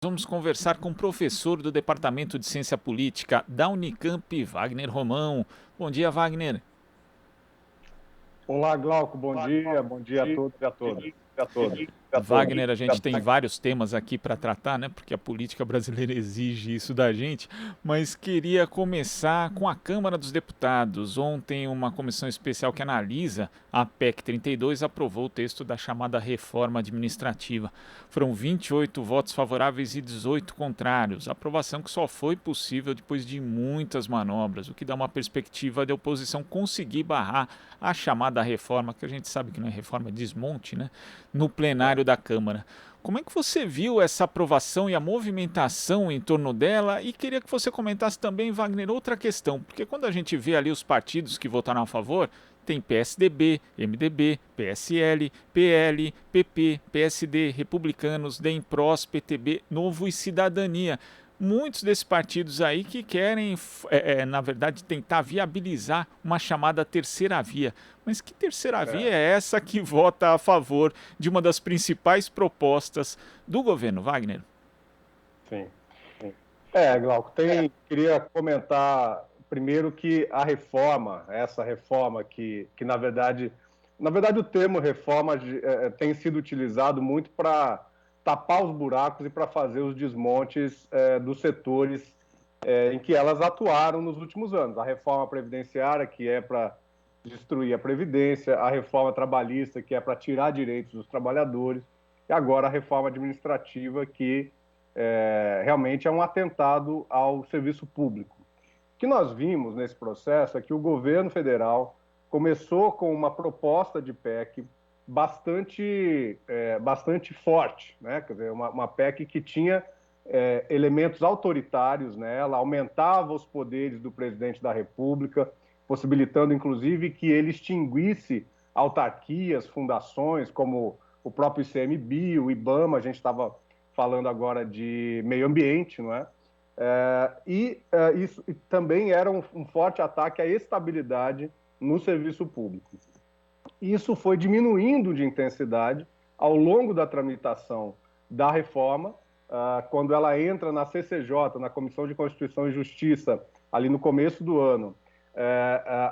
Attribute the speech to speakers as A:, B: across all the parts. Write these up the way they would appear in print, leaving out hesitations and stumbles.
A: Vamos conversar com o professor do Departamento de Ciência Política da Unicamp, Wagner Romão. Bom dia, Wagner.
B: Olá, Glauco, bom dia a todos e a todas.
A: Wagner, a gente tem vários temas aqui para tratar, né? Porque a política brasileira exige isso da gente. Mas queria começar com a Câmara dos Deputados. Ontem, uma comissão especial que analisa a PEC 32 aprovou o texto da chamada reforma administrativa. Foram 28 votos favoráveis e 18 contrários. Aprovação que só foi possível depois de muitas manobras, o que dá uma perspectiva de oposição conseguir barrar a chamada reforma, que a gente sabe que não é reforma, é desmonte, né? No plenário da Câmara. Como é que você viu essa aprovação e a movimentação em torno dela? E queria que você comentasse também, Wagner, outra questão, porque quando a gente vê ali os partidos que votaram a favor, tem PSDB, MDB, PSL, PL, PP, PSD, Republicanos, DEM, PROS, PTB, Novo e Cidadania. Muitos desses partidos aí que querem, na verdade, tentar viabilizar uma chamada terceira via. Mas que terceira via é essa que vota a favor de uma das principais propostas do governo, Wagner?
B: Sim. Glauco, queria comentar primeiro que a reforma, essa reforma que na verdade o termo reforma tem sido utilizado muito para tapar os buracos e para fazer os desmontes dos setores em que elas atuaram nos últimos anos. A reforma previdenciária, que é para destruir a Previdência, a reforma trabalhista, que é para tirar direitos dos trabalhadores, e agora a reforma administrativa, que realmente é um atentado ao serviço público. O que nós vimos nesse processo é que o governo federal começou com uma proposta de PEC bastante forte, né? Quer dizer, uma PEC que tinha elementos autoritários nela, aumentava os poderes do presidente da República, possibilitando, inclusive, que ele extinguisse autarquias, fundações, como o próprio ICMBio, o IBAMA, a gente estava falando agora de meio ambiente, não é? Isso também era um forte ataque à estabilidade no serviço público. Isso foi diminuindo de intensidade ao longo da tramitação da reforma, quando ela entra na CCJ, na Comissão de Constituição e Justiça, ali no começo do ano,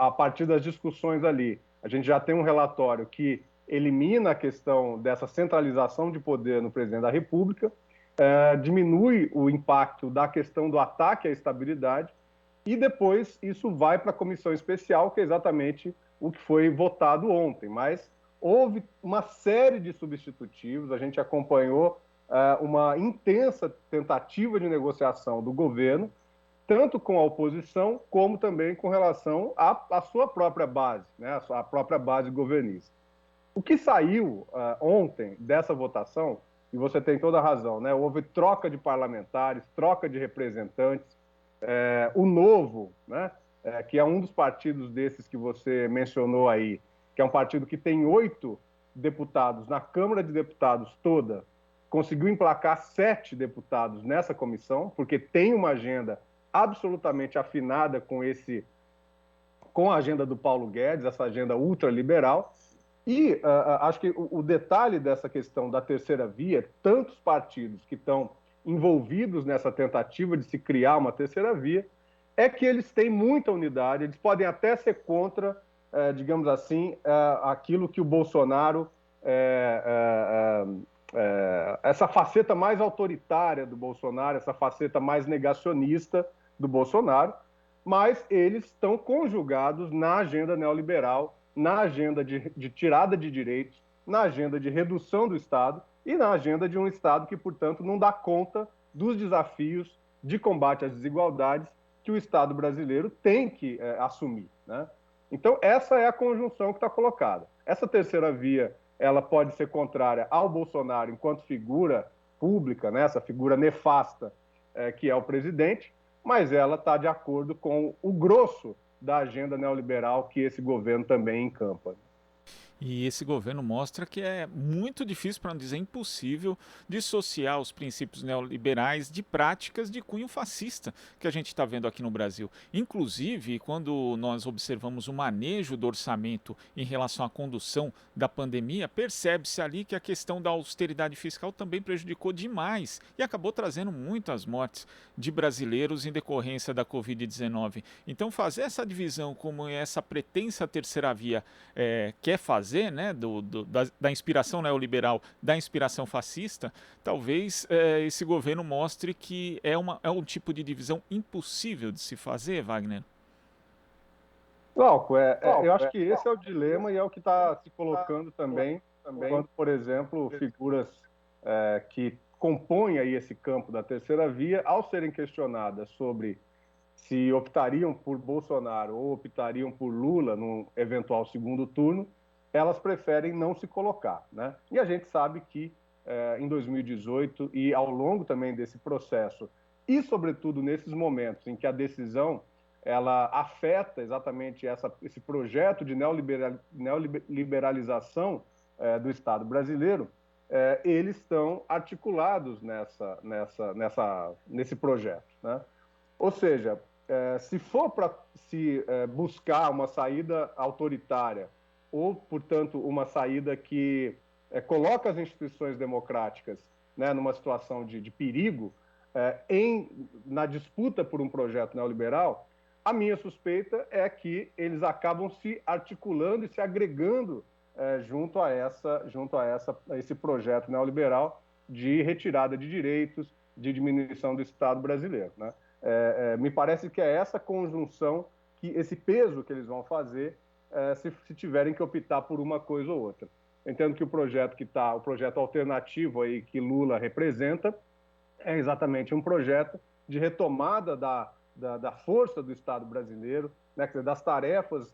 B: a partir das discussões ali, a gente já tem um relatório que elimina a questão dessa centralização de poder no presidente da República, diminui o impacto da questão do ataque à estabilidade, e depois isso vai para a comissão especial, que é exatamente o que foi votado ontem. Mas houve uma série de substitutivos, a gente acompanhou uma intensa tentativa de negociação do governo, tanto com a oposição, como também com relação à sua própria base, né, a própria base governista. O que saiu ontem dessa votação, e você tem toda a razão, né, houve troca de parlamentares, troca de representantes, o Novo, né, que é um dos partidos desses que você mencionou aí, que é um partido que tem 8 deputados na Câmara de Deputados toda, conseguiu emplacar 7 deputados nessa comissão, porque tem uma agenda absolutamente afinada com a agenda do Paulo Guedes, essa agenda ultraliberal. E acho que o detalhe dessa questão da terceira via, tantos partidos que estão envolvidos nessa tentativa de se criar uma terceira via, é que eles têm muita unidade, eles podem até ser contra, digamos assim, aquilo que o Bolsonaro, essa faceta mais autoritária do Bolsonaro, essa faceta mais negacionista do Bolsonaro, mas eles estão conjugados na agenda neoliberal, na agenda de tirada de direitos, na agenda de redução do Estado e na agenda de um Estado que, portanto, não dá conta dos desafios de combate às desigualdades que o Estado brasileiro tem que assumir, né? Então, essa é a conjunção que está colocada. Essa terceira via, ela pode ser contrária ao Bolsonaro enquanto figura pública, né? Essa figura nefasta que é o presidente, mas ela está de acordo com o grosso da agenda neoliberal que esse governo também encampa.
A: E esse governo mostra que é muito difícil, para não dizer impossível, dissociar os princípios neoliberais de práticas de cunho fascista que a gente está vendo aqui no Brasil. Inclusive, quando nós observamos o manejo do orçamento em relação à condução da pandemia, percebe-se ali que a questão da austeridade fiscal também prejudicou demais e acabou trazendo muitas mortes de brasileiros em decorrência da Covid-19. Então, fazer essa divisão como essa pretensa terceira via quer fazer, né, da inspiração neoliberal, da inspiração fascista, talvez esse governo mostre que é um tipo de divisão impossível de se fazer, Wagner.
B: Glauco, eu acho que esse é o dilema e é o que está se colocando também, quando, por exemplo, figuras que compõem aí esse campo da terceira via, ao serem questionadas sobre se optariam por Bolsonaro ou optariam por Lula num eventual segundo turno, elas preferem não se colocar, né? E a gente sabe que em 2018 e ao longo também desse processo, e sobretudo nesses momentos em que a decisão ela afeta exatamente esse projeto de neoliberalização do Estado brasileiro, eles estão articulados nesse projeto, né? Ou seja, se for para se buscar uma saída autoritária ou, portanto, uma saída que coloca as instituições democráticas, né, numa situação de perigo na disputa por um projeto neoliberal, a minha suspeita é que eles acabam se articulando e se agregando junto a esse projeto neoliberal de retirada de direitos, de diminuição do Estado brasileiro, né? Me parece que é essa conjunção, esse peso que eles vão fazer se tiverem que optar por uma coisa ou outra. Entendo que o projeto alternativo aí que Lula representa, é exatamente um projeto de retomada da força do Estado brasileiro, né, das tarefas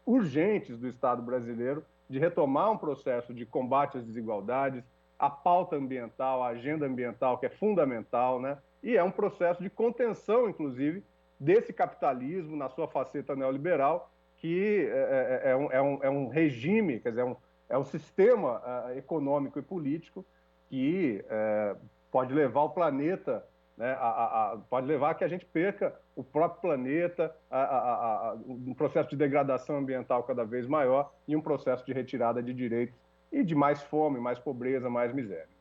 B: urgentes do Estado brasileiro, de retomar um processo de combate às desigualdades, a pauta ambiental, a agenda ambiental, que é fundamental, né? E é um processo de contenção, inclusive, desse capitalismo na sua faceta neoliberal, que é um regime, quer dizer, é um sistema econômico e político que pode levar o planeta, né, pode levar a que a gente perca o próprio planeta, um processo de degradação ambiental cada vez maior e um processo de retirada de direitos e de mais fome, mais pobreza, mais miséria.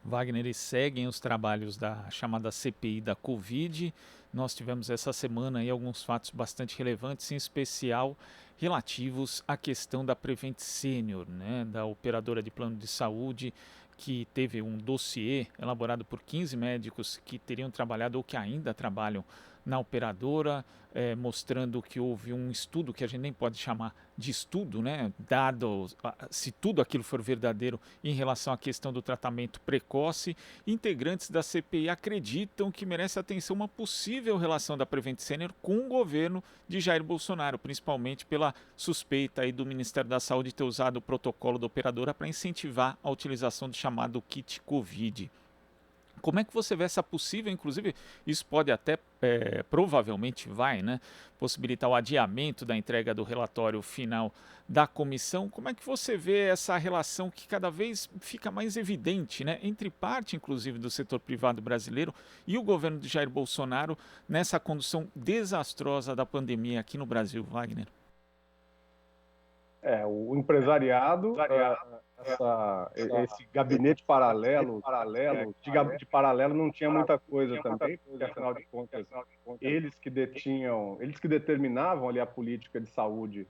A: Wagner, eles seguem os trabalhos da chamada CPI da Covid. Nós tivemos essa semana aí alguns fatos bastante relevantes, em especial relativos à questão da Prevent Senior, né, da operadora de plano de saúde, que teve um dossiê elaborado por 15 médicos que teriam trabalhado ou que ainda trabalham na operadora, mostrando que houve um estudo que a gente nem pode chamar de estudo, né, dado se tudo aquilo for verdadeiro em relação à questão do tratamento precoce. Integrantes da CPI acreditam que merece atenção uma possível relação da Prevent Senior com o governo de Jair Bolsonaro, principalmente pela suspeita aí do Ministério da Saúde ter usado o protocolo da operadora para incentivar a utilização do chamado kit Covid. Como é que você vê essa possível, inclusive, isso pode até, provavelmente vai, né, possibilitar o adiamento da entrega do relatório final da comissão. Como é que você vê essa relação que cada vez fica mais evidente, né, entre parte, inclusive, do setor privado brasileiro e o governo de Jair Bolsonaro nessa condução desastrosa da pandemia aqui no Brasil, Wagner?
B: O empresariado, esse gabinete paralelo, de paralelo não tinha muita coisa também, porque afinal de contas, eles que determinavam ali a política de saúde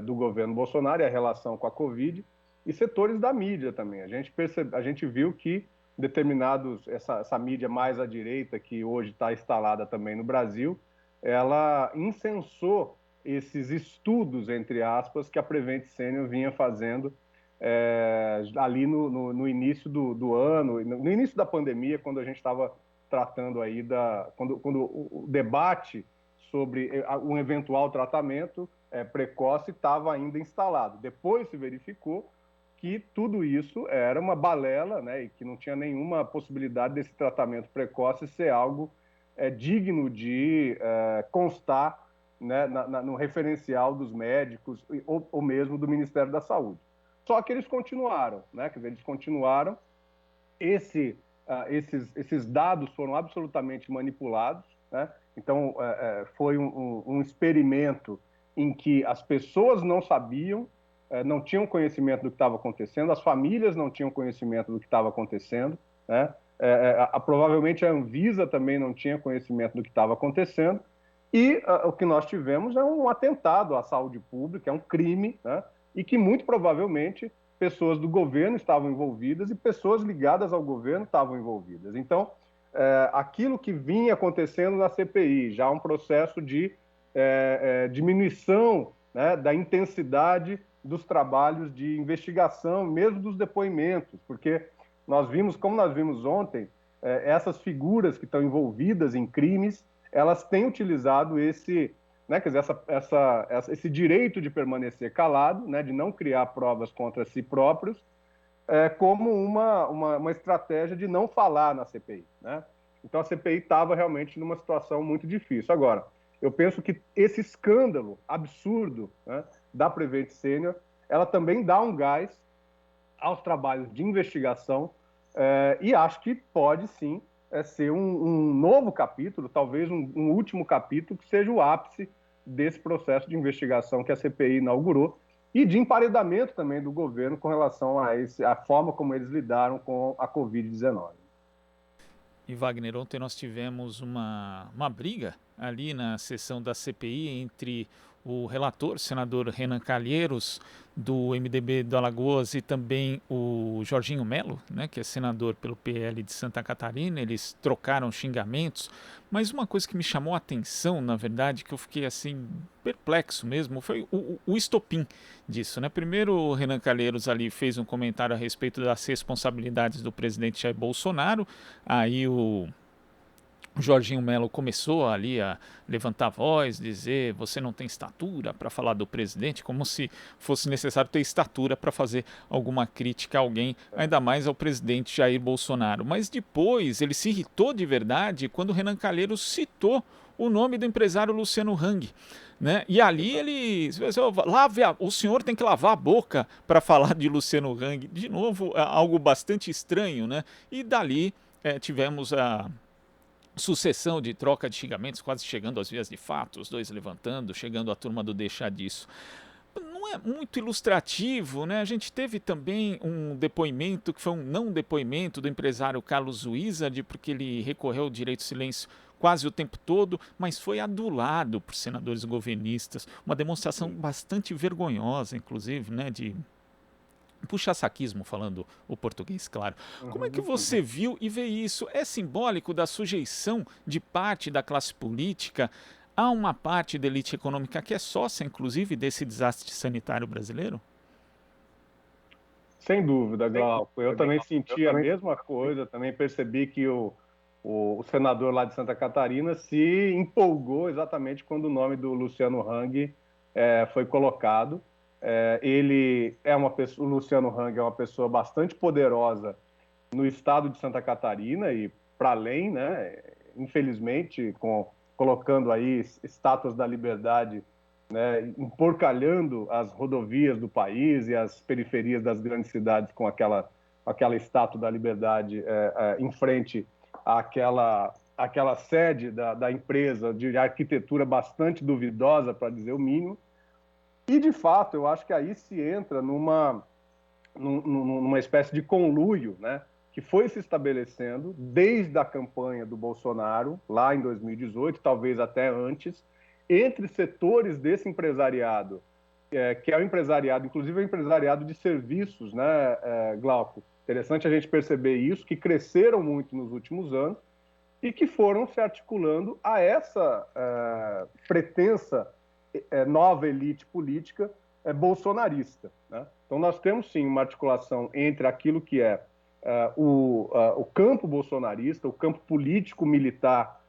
B: do governo Bolsonaro e a relação com a Covid, e setores da mídia também. A gente viu que essa mídia mais à direita, que hoje está instalada também no Brasil, ela incensou esses estudos, entre aspas, que a Prevent Senior vinha fazendo ali no início do ano, no início da pandemia, quando a gente estava tratando aí quando o debate sobre um eventual tratamento precoce estava ainda instalado. Depois se verificou que tudo isso era uma balela, né, e que não tinha nenhuma possibilidade desse tratamento precoce ser algo digno de constar né, no referencial dos médicos ou mesmo do Ministério da Saúde. Só que eles continuaram, né? Quer dizer, eles continuaram. Esses dados foram absolutamente manipulados, né? Então, foi um experimento em que as pessoas não sabiam, não tinham conhecimento do que estava acontecendo, as famílias não tinham conhecimento do que estava acontecendo, né? Provavelmente a Anvisa também não tinha conhecimento do que estava acontecendo, e o que nós tivemos é um atentado à saúde pública, é um crime, né? E que muito provavelmente pessoas do governo estavam envolvidas e pessoas ligadas ao governo estavam envolvidas. Então, aquilo que vinha acontecendo na CPI, já um processo de diminuição, né, da intensidade dos trabalhos de investigação, mesmo dos depoimentos, porque como nós vimos ontem, essas figuras que estão envolvidas em crimes, elas têm utilizado né, quer dizer, esse direito de permanecer calado, né, de não criar provas contra si próprios, como uma estratégia de não falar na CPI, né? Então a CPI estava realmente numa situação muito difícil. Agora, eu penso que esse escândalo absurdo, né, da Prevent Senior, ela também dá um gás aos trabalhos de investigação, e acho que pode sim ser um novo capítulo, talvez um último capítulo, que seja o ápice desse processo de investigação que a CPI inaugurou e de emparedamento também do governo com relação a forma como eles lidaram com a Covid-19.
A: E Wagner, ontem nós tivemos uma briga ali na sessão da CPI entre o relator, senador Renan Calheiros, do MDB do Alagoas, e também o Jorginho Melo, né, que é senador pelo PL de Santa Catarina. Eles trocaram xingamentos, mas uma coisa que me chamou a atenção, na verdade, que eu fiquei assim perplexo mesmo, foi o estopim disso, né? Primeiro, o Renan Calheiros ali fez um comentário a respeito das responsabilidades do presidente Jair Bolsonaro. Aí o Jorginho Melo começou ali a levantar a voz, dizer: você não tem estatura para falar do presidente, como se fosse necessário ter estatura para fazer alguma crítica a alguém, ainda mais ao presidente Jair Bolsonaro. Mas depois ele se irritou de verdade quando o Renan Calheiros citou o nome do empresário Luciano Hang, né? E ali ele, o senhor tem que lavar a boca para falar de Luciano Hang. De novo, algo bastante estranho, né? E dali tivemos a sucessão de troca de xingamentos, quase chegando às vias de fato, os dois levantando, chegando a turma do deixar disso. Não é muito ilustrativo, né? A gente teve também um depoimento que foi um não depoimento do empresário Carlos Wizard, porque ele recorreu ao direito de silêncio quase o tempo todo, mas foi adulado por senadores governistas. Uma demonstração bastante vergonhosa, inclusive, né, de puxa-saquismo, falando o português, claro. Como é que você viu e vê isso? É simbólico da sujeição de parte da classe política a uma parte da elite econômica que é sócia, inclusive, desse desastre sanitário brasileiro?
B: Sem dúvida, Glauco. Eu também senti a mesma coisa, também percebi que o senador lá de Santa Catarina se empolgou exatamente quando o nome do Luciano Hang foi colocado. O Luciano Hang é uma pessoa bastante poderosa no estado de Santa Catarina e para além, né? Infelizmente, colocando aí estátuas da liberdade, né, emporcalhando as rodovias do país e as periferias das grandes cidades com aquela estátua da liberdade em frente àquela sede da empresa de arquitetura bastante duvidosa, para dizer o mínimo. E, de fato, eu acho que aí se entra numa espécie de conluio, né, que foi se estabelecendo desde a campanha do Bolsonaro, lá em 2018, talvez até antes, entre setores desse empresariado, que é o empresariado, inclusive o empresariado de serviços, né, Glauco? Interessante a gente perceber isso, que cresceram muito nos últimos anos e que foram se articulando a essa pretensa nova elite política bolsonarista, né? Então nós temos sim uma articulação entre aquilo que é o campo bolsonarista, o campo político, militar,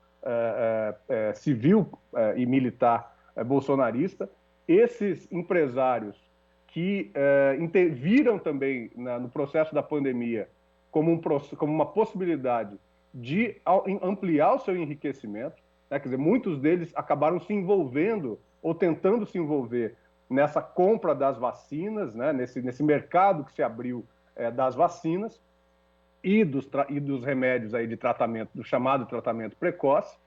B: civil e militar bolsonarista, esses empresários que viram também no processo da pandemia como uma possibilidade de ampliar o seu enriquecimento. né? Quer dizer, muitos deles acabaram se envolvendo ou tentando se envolver nessa compra das vacinas, né? Nesse mercado que se abriu das vacinas e dos remédios aí de tratamento, do chamado tratamento precoce,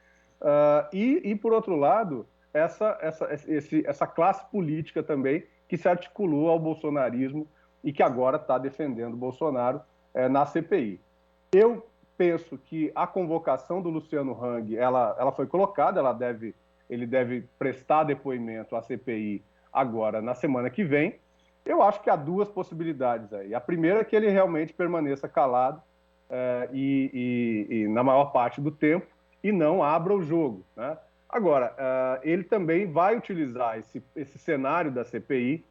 B: por outro lado, essa classe política também que se articulou ao bolsonarismo e que agora está defendendo o Bolsonaro na CPI. Eu penso que a convocação do Luciano Hang, ela foi colocada, ele deve prestar depoimento à CPI agora na semana que vem. Eu acho que há duas possibilidades aí. A primeira é que ele realmente permaneça calado na maior parte do tempo e não abra o jogo, né? Agora, ele também vai utilizar esse cenário da CPI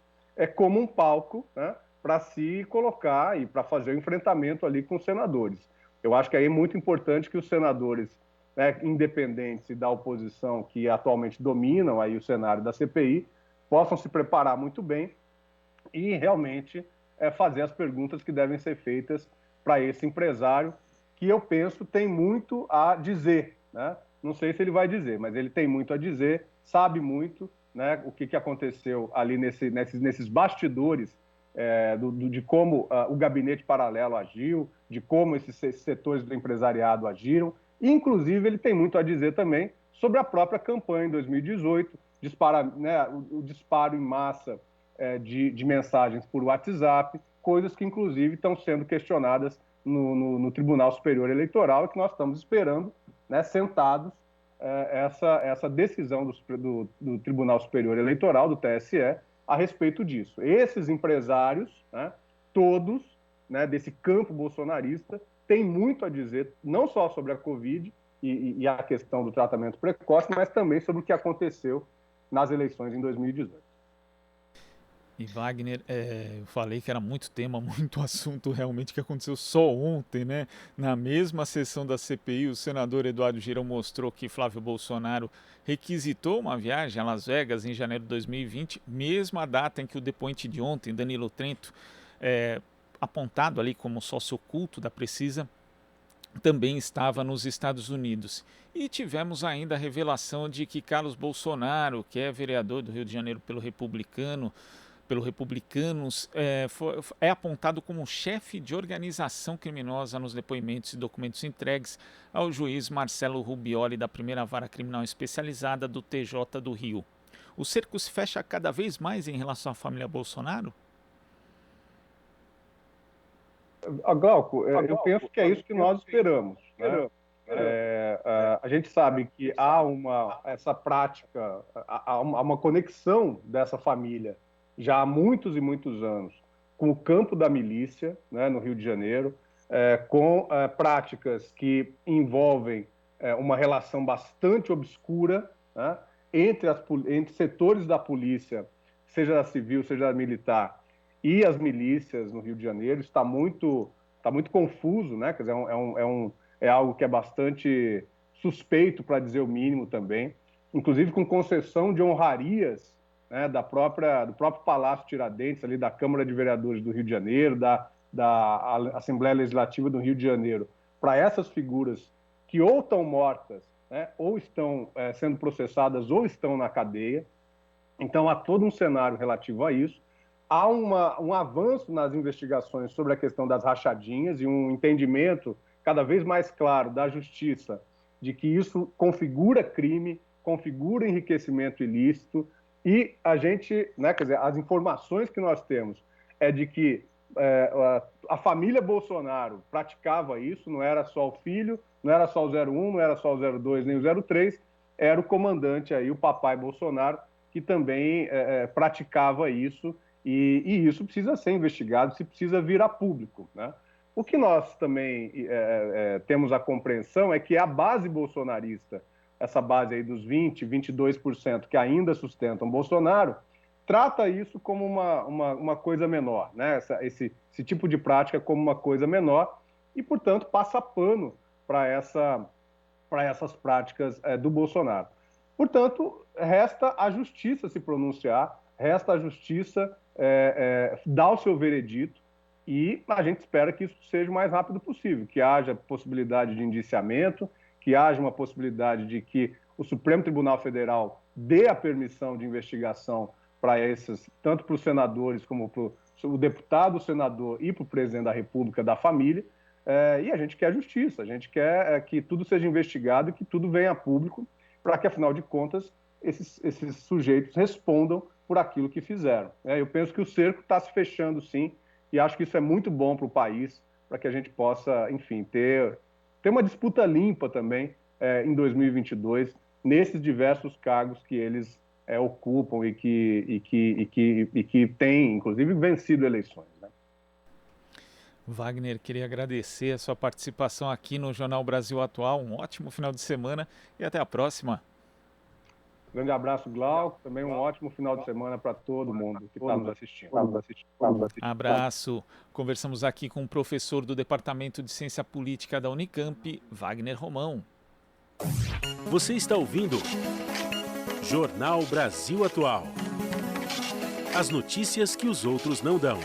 B: como um palco, né, para se colocar e para fazer o enfrentamento ali com os senadores. Eu acho que aí é muito importante que os senadores, né, independentes e da oposição que atualmente dominam aí o cenário da CPI possam se preparar muito bem e realmente fazer as perguntas que devem ser feitas para esse empresário, que eu penso tem muito a dizer, né? Não sei se ele vai dizer, mas ele tem muito a dizer, sabe muito, né, o que aconteceu ali nesses bastidores de como o gabinete paralelo agiu, de como esses setores do empresariado agiram, e inclusive ele tem muito a dizer também sobre a própria campanha em 2018, o disparo em massa de mensagens por WhatsApp, coisas que inclusive estão sendo questionadas no Tribunal Superior Eleitoral e que nós estamos esperando, né, sentados, essa decisão do Tribunal Superior Eleitoral, do TSE, a respeito disso. Esses empresários, né, todos, né, desse campo bolsonarista, têm muito a dizer, não só sobre a Covid e a questão do tratamento precoce, mas também sobre o que aconteceu nas eleições em 2018.
A: E Wagner, eu falei que era muito tema, muito assunto realmente que aconteceu só ontem, né? Na mesma sessão da CPI, o senador Eduardo Girão mostrou que Flávio Bolsonaro requisitou uma viagem a Las Vegas em janeiro de 2020, mesma data em que o depoente de ontem, Danilo Trento, apontado ali como sócio oculto da Precisa, também estava nos Estados Unidos. E tivemos ainda a revelação de que Carlos Bolsonaro, que é vereador do Rio de Janeiro pelo Republicanos, é apontado como chefe de organização criminosa nos depoimentos e documentos entregues ao juiz Marcelo Rubioli da primeira vara criminal especializada do TJ do Rio. O cerco se fecha cada vez mais em relação à família Bolsonaro?
B: Glauco, eu penso que é isso que nós esperamos, né? A gente sabe que há essa prática, há uma conexão dessa família já há muitos e muitos anos com o campo da milícia, né, no Rio de Janeiro, com práticas que envolvem uma relação bastante obscura, né, entre setores da polícia, seja da civil, seja da militar, e as milícias no Rio de Janeiro. Está muito confuso, né? Quer dizer, é algo que é bastante suspeito, para dizer o mínimo também, inclusive com concessão de honrarias, né, do próprio Palácio Tiradentes, ali da Câmara de Vereadores do Rio de Janeiro, da Assembleia Legislativa do Rio de Janeiro, para essas figuras que ou estão mortas, né, ou estão sendo processadas ou estão na cadeia. Então, há todo um cenário relativo a isso. Há um avanço nas investigações sobre a questão das rachadinhas e um entendimento cada vez mais claro da justiça de que isso configura crime, configura enriquecimento ilícito. E a gente, né, quer dizer, as informações que nós temos é de que a família Bolsonaro praticava isso, não era só o filho, não era só o 01, não era só o 02 nem o 03, era o comandante aí, o papai Bolsonaro, que também praticava isso, e isso precisa ser investigado, se precisa vir a público, né? O que nós também temos a compreensão é que a base bolsonarista, essa base aí dos 22% que ainda sustentam Bolsonaro, trata isso como uma coisa menor, né? Esse tipo de prática como uma coisa menor e, portanto, passa pano para essas práticas do Bolsonaro. Portanto, resta a justiça se pronunciar, resta a justiça dar o seu veredito, e a gente espera que isso seja o mais rápido possível, que haja possibilidade de indiciamento, que haja uma possibilidade de que o Supremo Tribunal Federal dê a permissão de investigação para esses, tanto para os senadores como para o deputado, o senador e para o presidente da República, da família. E a gente quer justiça, a gente quer que tudo seja investigado e que tudo venha a público, para que, afinal de contas, esses sujeitos respondam por aquilo que fizeram. Eu penso que o cerco está se fechando, sim, e acho que isso é muito bom para o país, para que a gente possa, enfim, ter uma disputa limpa também em 2022, nesses diversos cargos que eles ocupam e que têm, inclusive, vencido eleições. Né?
A: Wagner, queria agradecer a sua participação aqui no Jornal Brasil Atual. Um ótimo final de semana e até a próxima.
B: Grande abraço, Glauco. Também um ótimo final de semana para todo mundo que está nos assistindo.
A: Abraço. Conversamos aqui com o professor do Departamento de Ciência Política da Unicamp, Wagner Romão.
C: Você está ouvindo Jornal Brasil Atual. As notícias que os outros não dão.